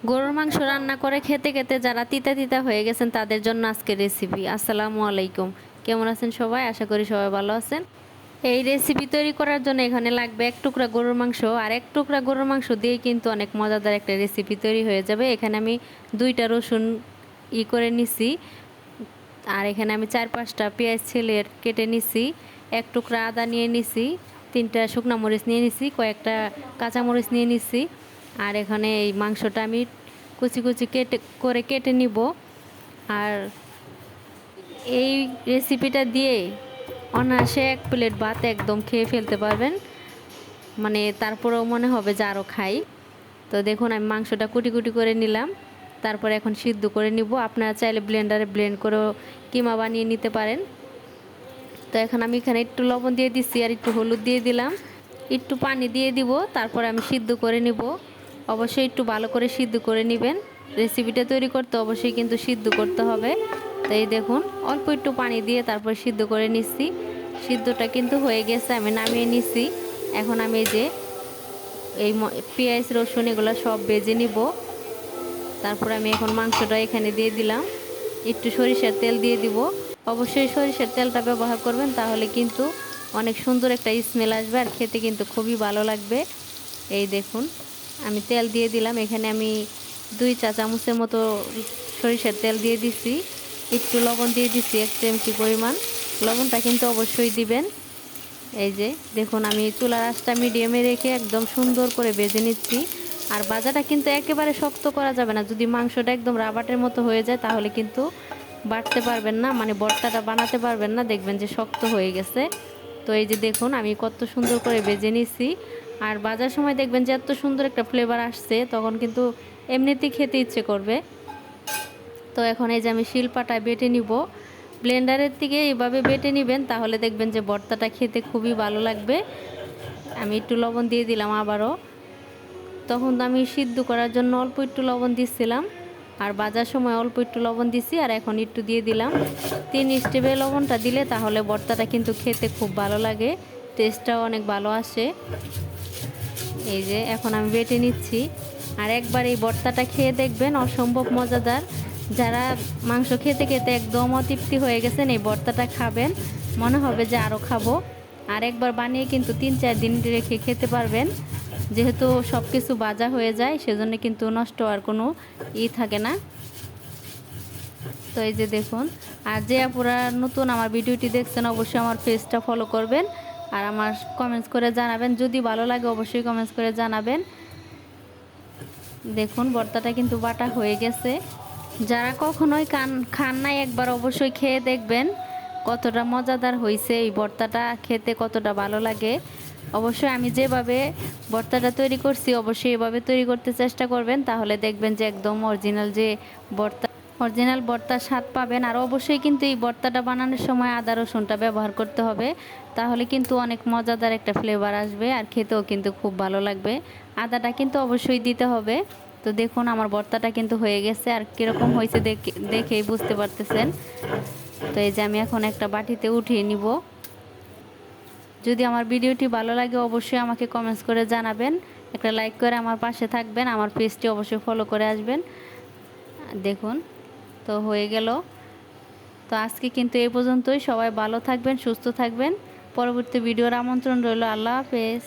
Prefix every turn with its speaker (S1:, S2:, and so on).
S1: গরুর মাংস রান্না করে খেতে খেতে যারা তিতা তিতা হয়ে গেছেন তাদের জন্য আজকের রেসিপি। আসসালামু আলাইকুম, কেমন আছেন সবাই? আশা করি সবাই ভালো আছেন। এই রেসিপি তৈরি করার জন্য এখানে লাগবে এক টুকরা গরুর মাংস, আর এক টুকরা গরুর মাংস দিয়ে কিন্তু অনেক মজাদার একটা রেসিপি তৈরি হয়ে যাবে। এখানে আমি 2টা রসুন করে নিছি, আর এখানে আমি 4-5টা পেঁয়াজ কেটে নিছি, এক টুকরা আদা নিয়ে নিছি, 3টা শুকনো মরিচ নিয়ে নিছি, কয়েকটা কাঁচা মরিচ নিয়ে নিছি। আর এখানে এই মাংসটা আমি কুচি কুচি কেটে নিব। আর এই রেসিপিটা দিয়ে অনায়াসে 1 প্লেট ভাত একদম খেয়ে ফেলতে পারবেন, মানে তারপরেও মনে হবে যে আরও খাই। তো দেখুন আমি মাংসটা কুটি কুটি করে নিলাম, তারপর এখন সিদ্ধ করে নিব। আপনারা চাইলে ব্লেন্ডারে ব্লেন্ড করেও কিমা বানিয়ে নিতে পারেন। তো এখন আমি এখানে একটু লবণ দিয়ে দিচ্ছি, আর একটু হলুদ দিয়ে দিলাম, একটু পানি দিয়ে দিব, তারপর আমি সিদ্ধ করে নিব। অবশ্যই একটু ভালো করে সিদ্ধ করে নেবেন। রেসিপিটা তৈরি করতে অবশ্যই কিন্তু সিদ্ধ করতে হবে। তো এই দেখুন অল্প একটু পানি দিয়ে তারপর সিদ্ধ করে নিচ্ছি। সিদ্ধটা কিন্তু হয়ে গেছে, আমি নামিয়ে নিচ্ছি। এখন আমি এই যে এই পেঁয়াজ রসুন এগুলো সব ভেজে নিব। তারপর আমি এখন মাংসটা এখানে দিয়ে দিলাম, একটু সরিষার তেল দিয়ে দিব। অবশ্যই সরিষার তেলটা ব্যবহার করবেন, তাহলে কিন্তু অনেক সুন্দর একটা স্মেল আসবে, আর খেতে কিন্তু খুবই ভালো লাগবে। এই দেখুন আমি তেল দিয়ে দিলাম, এখানে আমি 2 চা চামচের মতো সরিষার তেল দিয়ে দিচ্ছি। একটু লবণ দিয়ে দিচ্ছি 1 চিমটি পরিমাণ, লবণটা কিন্তু অবশ্যই দিবেন। এই যে দেখুন আমি চুলার আঁচটা মিডিয়ামে রেখে একদম সুন্দর করে ভেজে নিচ্ছি। আর ভাজাটা কিন্তু একেবারে শক্ত করা যাবে না, যদি মাংসটা একদম রাবারের মতো হয়ে যায় তাহলে কিন্তু বাটতে পারবেন না, মানে ভর্তাটা বানাতে পারবেন না, দেখবেন যে শক্ত হয়ে গেছে। তো এই যে দেখুন আমি কত সুন্দর করে ভেজে নিচ্ছি। আর ভাজার সময় দেখবেন যে এত সুন্দর একটা ফ্লেভার আসছে, তখন কিন্তু এমনিতেই খেতে ইচ্ছে করবে। তো এখন এই যে আমি শিলপাটায় বেটে নিব। ব্লেন্ডারের থেকে এইভাবে বেটে নেবেন, তাহলে দেখবেন যে ভর্তাটা খেতে খুবই ভালো লাগবে। আমি একটু লবণ দিয়ে দিলাম আবারও। তখন তো আমি সিদ্ধ করার জন্য অল্প একটু লবণ দিচ্ছিলাম, আর ভাজার সময় অল্প একটু লবণ দিছি, আর এখন একটু দিয়ে দিলাম 3 স্টেপে লবণটা দিলে তাহলে ভর্তাটা কিন্তু খেতে খুব ভালো লাগে, টেস্টটাও অনেক ভালো আসে। এই যে এখন আমি বেটে নিচ্ছি। আর একবার এই ভর্তাটা খেয়ে দেখবেন, অসম্ভব মজাদার। যারা মাংস খেতে খেতে একদম অতৃপ্তি হয়ে গেছেন, এই ভর্তাটা খাবেন, মনে হবে যে আরও খাবো। আর একবার বানিয়ে কিন্তু 3-4 দিন রেখে খেতে পারবেন, যেহেতু সব কিছু ভাজা হয়ে যায় সেজন্য কিন্তু নষ্ট হওয়ার কোনো থাকে না। তো এই যে দেখুন, আর যে আপুরা নতুন আমার ভিডিওটি দেখছেন অবশ্যই আমার পেজটা ফলো করবেন, আর আমার কমেন্টস করে জানাবেন, যদি ভালো লাগে অবশ্যই কমেন্টস করে জানাবেন। দেখুন ভর্তাটা কিন্তু বাটা হয়ে গেছে। যারা কখনোই খান নাই একবার অবশ্যই খেয়ে দেখবেন কতটা মজাদার হয়েছে, এই ভর্তাটা খেতে কতটা ভালো লাগে। অবশ্যই আমি যেভাবে ভর্তাটা তৈরি করছি অবশ্যই এভাবে তৈরি করতে চেষ্টা করবেন, তাহলে দেখবেন যে একদম অরিজিনাল ভর্তার স্বাদ পাবেন। আর অবশ্যই কিন্তু এই ভর্তাটা বানানোর সময় আদা রসুনটা ব্যবহার করতে হবে, তাহলে কিন্তু অনেক মজাদার একটা ফ্লেভার আসবে, আর খেতেও কিন্তু খুব ভালো লাগবে। আদাটা কিন্তু অবশ্যই দিতে হবে। তো দেখুন আমার ভর্তাটা কিন্তু হয়ে গেছে, আর কীরকম হয়েছে দেখেই বুঝতে পারতেছেন। তো এই যে আমি এখন একটা বাটিতে উঠিয়ে নিব। যদি আমার ভিডিওটি ভালো লাগে অবশ্যই আমাকে কমেন্টস করে জানাবেন, একটা লাইক করে আমার পাশে থাকবেন, আমার পেজটি অবশ্যই ফলো করে আসবেন। দেখুন তো হয়ে গেল। তো আজকে কিন্তু এই পর্যন্তই। সবাই ভালো থাকবেন, সুস্থ থাকবেন। পরবর্তী ভিডিওর আমন্ত্রণ রইল। আল্লাহ হাফেজ।